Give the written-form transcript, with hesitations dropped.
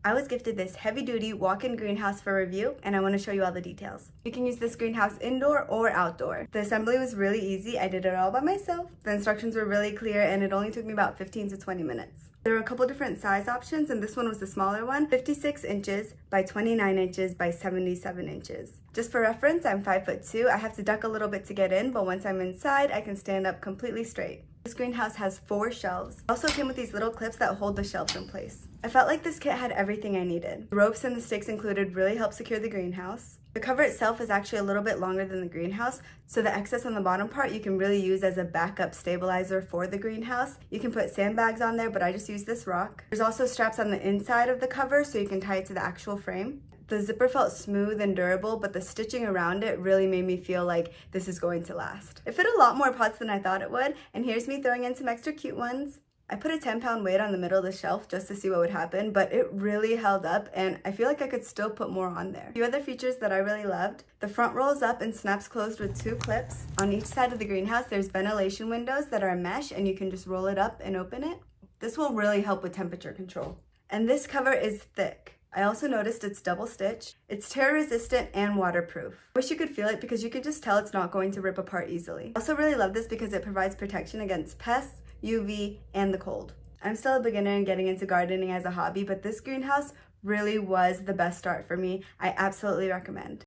I was gifted this heavy-duty walk-in greenhouse for review, and I want to show you all the details. You can use this greenhouse indoor or outdoor. The assembly was really easy. I did it all by myself. The instructions were really clear, and it only took me about 15 to 20 minutes. There were a couple different size options, and this one was the smaller one, 56 inches by 29 inches by 77 inches. Just for reference, I'm 5'2". I have to duck a little bit to get in, but once I'm inside, I can stand up completely straight. This greenhouse has 4 shelves. It also came with these little clips that hold the shelves in place. I felt like this kit had everything I needed. The ropes and the sticks included really help secure the greenhouse. The cover itself is actually a little bit longer than the greenhouse, so the excess on the bottom part you can really use as a backup stabilizer for the greenhouse. You can put sandbags on there, but I just use this rock. There's also straps on the inside of the cover so you can tie it to the actual frame. The zipper felt smooth and durable, but the stitching around it really made me feel like this is going to last. It fit a lot more pots than I thought it would, and here's me throwing in some extra cute ones. I put a 10-pound weight on the middle of the shelf just to see what would happen, but it really held up, and I feel like I could still put more on there. A few other features that I really loved. The front rolls up and snaps closed with 2 clips. On each side of the greenhouse, there's ventilation windows that are mesh, and you can just roll it up and open it. This will really help with temperature control. And this cover is thick. I also noticed it's double stitch. It's tear resistant and waterproof. I wish you could feel it because you can just tell it's not going to rip apart easily. I also really love this because it provides protection against pests, UV, and the cold. I'm still a beginner in getting into gardening as a hobby, but this greenhouse really was the best start for me. I absolutely recommend.